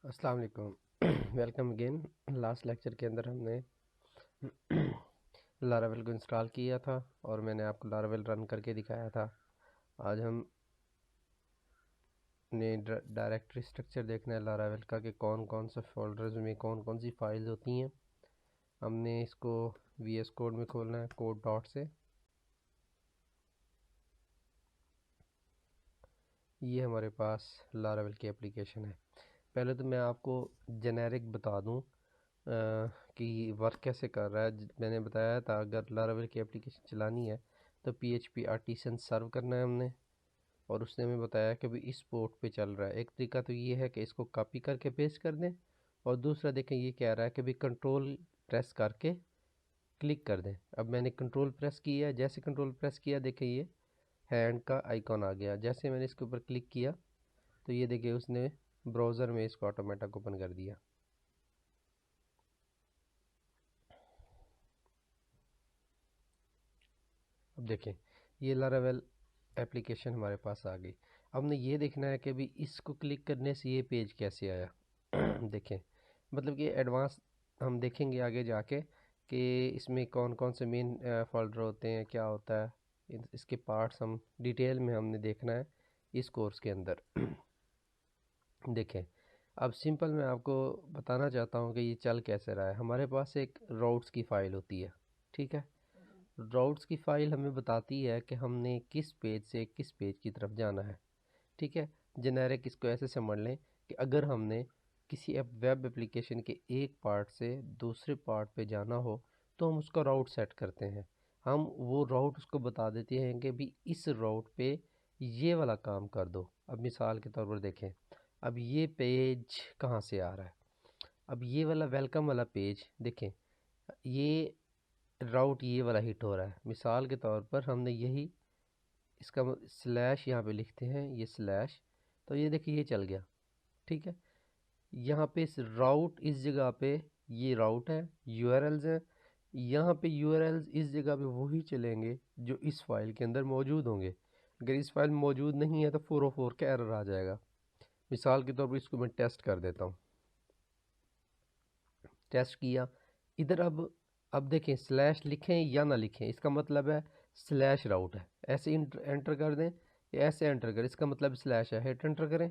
अस्सलाम वालेकुम। Welcome again. Last lecture के अंदर हमने लारावेल को इंस्टॉल किया था और मैंने आपको लारावेल रन करके दिखाया था। आज हम ने डायरेक्टरी स्ट्रक्चर देखना है लारावेल का कि कौन कौन से फोल्डर्स में कौन कौन सी फाइल्स होती हैं। हमने इसको VS कोड में खोलना है, कोड डॉट से। ये हमारे पास लारावेल की एप्लीकेशन है। पहले तो मैं आपको जेनेरिक बता दूं कि वर्क कैसे कर रहा है। मैंने बताया था अगर लारावेल की एप्लीकेशन चलानी है तो PHP आर्टिसन सर्व करना है हमने, और उसने हमें बताया कि भाई इस पोर्ट पे चल रहा है। एक तरीका तो ये है कि इसको कॉपी करके पेस्ट कर दें, और दूसरा देखें ये कह रहा है कि भाई कंट्रोल प्रेस करके क्लिक कर दें। अब मैंने कंट्रोल प्रेस किया, जैसे कंट्रोल प्रेस किया देखें ये हैंड का आइकॉन आ गया। जैसे मैंने इसके ऊपर क्लिक किया तो ये देखिए उसने ब्राउज़र में इसको ऑटोमेटिक ओपन कर दिया। अब देखें ये लारावेल एप्लीकेशन हमारे पास आ गई। अब हमने ये देखना है कि भी इसको क्लिक करने से ये पेज कैसे आया। देखें मतलब कि एडवांस हम देखेंगे आगे जाके कि इसमें कौन कौन से मेन फोल्डर होते हैं, क्या होता है, इसके पार्ट्स हम डिटेल में हमने देखना है इस कोर्स के अंदर। देखें अब सिंपल मैं आपको बताना चाहता हूँ कि ये चल कैसे रहा है। हमारे पास एक राउट्स की फ़ाइल होती है, ठीक है। राउट्स की फ़ाइल हमें बताती है कि हमने किस पेज से किस पेज की तरफ जाना है, ठीक है। जेनेरिक इसको ऐसे समझ लें कि अगर हमने किसी वेब एप्लीकेशन के एक पार्ट से दूसरे पार्ट पे जाना हो तो हम उसका राउट सेट करते हैं। हम वो राउट उसको बता देते हैं कि भी इस राउट पे ये वाला काम कर दो। अब मिसाल के तौर पर देखें, अब ये पेज कहाँ से आ रहा है। अब ये वाला वेलकम वाला पेज देखें, ये राउट ये वाला हिट हो रहा है। मिसाल के तौर पर हमने यही इसका स्लैश यहाँ पे लिखते हैं, ये स्लैश, तो ये देखिए ये चल गया, ठीक है। यहाँ पे इस राउट इस जगह पे ये राउट है, यूआरएल्स हैं। यहाँ पे यूआरएल्स इस जगह पे वही चलेंगे जो इस फाइल के अंदर मौजूद होंगे। अगर इस फाइल में मौजूद नहीं है तो 404 का एरर आ जाएगा। मिसाल के तौर पर इसको मैं टेस्ट कर देता हूँ। टेस्ट किया इधर। अब देखें स्लैश लिखें या ना लिखें इसका मतलब है स्लैश राउट है। ऐसे एंटर कर दें या ऐसे एंटर करें, इसका मतलब स्लैश है। हिट एंटर करें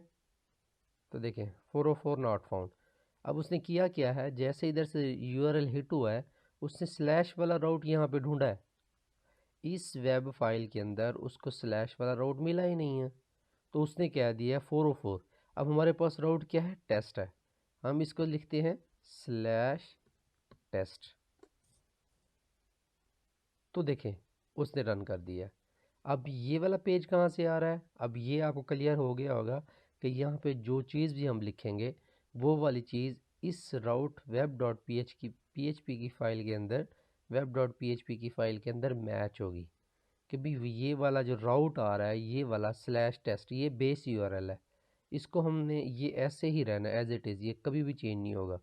तो देखें 404 नॉट फाउंड। अब उसने किया क्या है, जैसे इधर से यूआरएल हिट हुआ है उसने स्लैश वाला राउट यहाँ पे ढूंढा है। इस वेब फाइल के अंदर उसको स्लैश वाला राउट मिला ही नहीं है, तो उसने क्या दिया 404। अब हमारे पास राउट क्या है, टेस्ट है। हम इसको लिखते हैं स्लैश टेस्ट, तो देखें उसने रन कर दिया। अब ये वाला पेज कहाँ से आ रहा है, अब ये आपको क्लियर हो गया होगा कि यहाँ पे जो चीज़ भी हम लिखेंगे वो वाली चीज़ इस राउट वेब डॉट PHP की फ़ाइल के अंदर, वेब डॉट PHP की फ़ाइल के अंदर मैच होगी। कि भी ये वाला जो राउट आ रहा है ये वाला स्लैश टेस्ट ये बेस यूआरएल है, इसको हमने ये ऐसे ही रहना एज इट इज़, ये कभी भी चेंज नहीं होगा।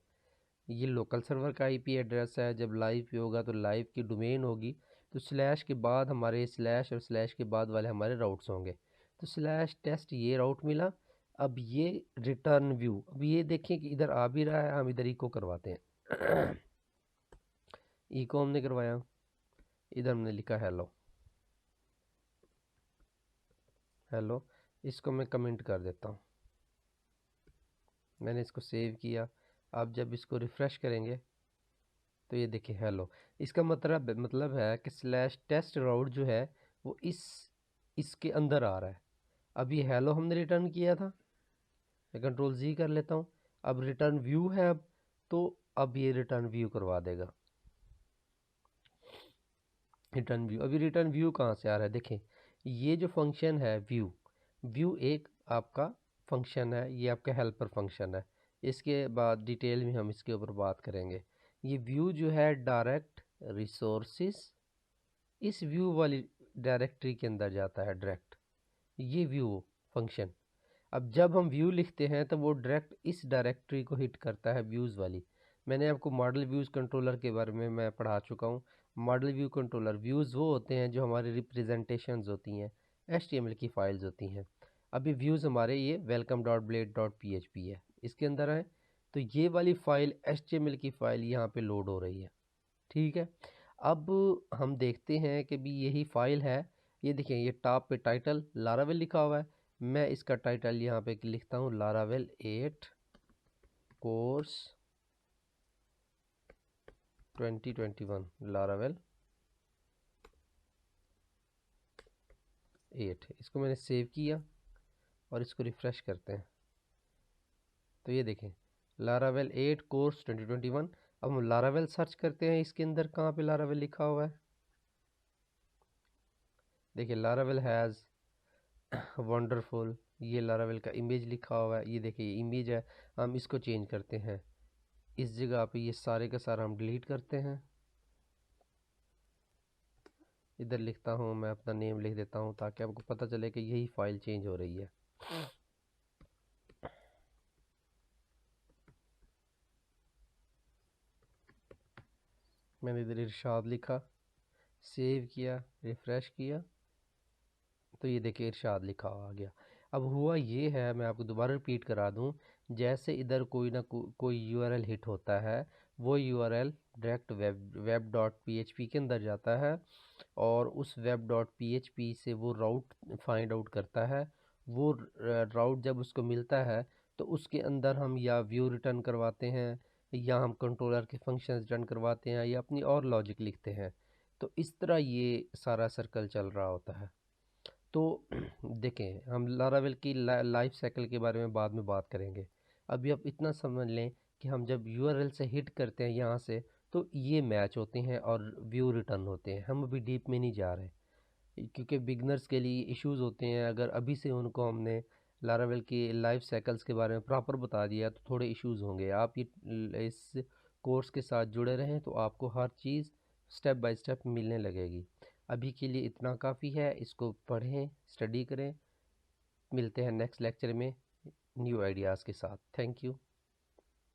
ये लोकल सर्वर का IP एड्रेस है। जब लाइव पे होगा तो लाइव की डोमेन होगी, तो स्लैश के बाद हमारे स्लैश और स्लैश के बाद वाले हमारे राउट्स होंगे। तो स्लैश टेस्ट ये राउट मिला। अब ये रिटर्न व्यू, अब ये देखें कि इधर आ भी रहा है, हम इधर इको करवाते हैं। इको हमने करवाया, इधर हमने लिखा हेलो। हेलो इसको मैं कमेंट कर देता हूँ। मैंने इसको सेव किया। अब जब इसको रिफ़्रेश करेंगे तो ये देखिए हेलो। इसका मतलब है कि स्लैश टेस्ट राउट जो है वो इसके अंदर आ रहा है। अब ये हेलो हमने रिटर्न किया था, मैं कंट्रोल Z कर लेता हूँ। अब रिटर्न व्यू है, अब तो अब ये रिटर्न व्यू करवा देगा। रिटर्न व्यू, अभी रिटर्न व्यू कहाँ से आ रहा है, देखें ये जो फंक्शन है व्यू, व्यू एक आपका फंक्शन है, ये आपका हेल्पर फंक्शन है। इसके बाद डिटेल में हम इसके ऊपर बात करेंगे। ये व्यू जो है डायरेक्ट रिसोर्सिस, इस व्यू वाली डायरेक्टरी के अंदर जाता है डायरेक्ट, ये व्यू फंक्शन। अब जब हम व्यू लिखते हैं तो वो डायरेक्ट इस डायरेक्टरी को हिट करता है, व्यूज़ वाली। मैंने आपको मॉडल व्यूज़ कंट्रोलर के बारे में मैं पढ़ा चुका हूँ। मॉडल व्यू कंट्रोलर, व्यूज़ वो होते हैं जो हमारी रिप्रेजेंटेशंस होती हैं, HTML की फाइल्स होती हैं। अभी व्यूज़ हमारे ये welcome dot blade dot PHP है, इसके अंदर है। तो ये वाली फ़ाइल HTML की फ़ाइल यहाँ पे लोड हो रही है। ठीक है, अब हम देखते हैं कि भी यही फ़ाइल है। ये देखिए, ये टॉप पे टाइटल लारावेल लिखा हुआ है। मैं इसका टाइटल यहाँ पे लिखता हूँ लारावेल 8 कोर्स 2021 लारावेल 8। इसको मैंने सेव किया और इसको रिफ़्रेश करते हैं तो ये देखें लारावेल 8 कोर्स 2021। अब हम लारावेल सर्च करते हैं, इसके अंदर कहाँ पे लारावेल लिखा हुआ है। देखिए लारावेल हैज़ वंडरफुल, ये लारावेल का इमेज लिखा हुआ है। ये देखिए ये इमेज है, हम इसको चेंज करते हैं। इस जगह पे ये सारे का सारा हम डिलीट करते हैं। इधर लिखता हूँ, मैं अपना नेम लिख देता हूँ ताकि आपको पता चले कि यही फाइल चेंज हो रही है। मैंने इधर इरशाद लिखा, सेव किया, रिफ़्रेश किया तो ये देखिए इरशाद लिखा आ गया। अब हुआ ये है, मैं आपको दोबारा रिपीट करा दूं, जैसे इधर कोई ना कोई यूआरएल हिट होता है, वो URL direct web dot PHP के अंदर जाता है और उस वेब डॉट पीएचपी से वो राउट फाइंड आउट करता है। वो राउट जब उसको मिलता है तो उसके अंदर हम या व्यू रिटर्न करवाते हैं, या हम कंट्रोलर के फंक्शंस रिटर्न करवाते हैं, या अपनी और लॉजिक लिखते हैं। तो इस तरह ये सारा सर्कल चल रहा होता है। तो देखें, हम लारावेल की लाइफ साइकिल के बारे में बाद में बात करेंगे। अभी आप इतना समझ लें कि हम जब यूआरएल से हिट करते हैं यहाँ से, तो ये मैच होते हैं और व्यू रिटर्न होते हैं। हम अभी डीप में नहीं जा रहे क्योंकि बिगनर्स के लिए इश्यूज होते हैं। अगर अभी से उनको हमने लारावेल की लाइफ साइकिल्स के बारे में प्रॉपर बता दिया तो थोड़े इश्यूज होंगे। आप ये इस कोर्स के साथ जुड़े रहें तो आपको हर चीज़ स्टेप बाय स्टेप मिलने लगेगी। अभी के लिए इतना काफ़ी है, इसको पढ़ें, स्टडी करें। मिलते हैं नेक्स्ट लेक्चर में न्यू आइडियाज़ के साथ। Thank you.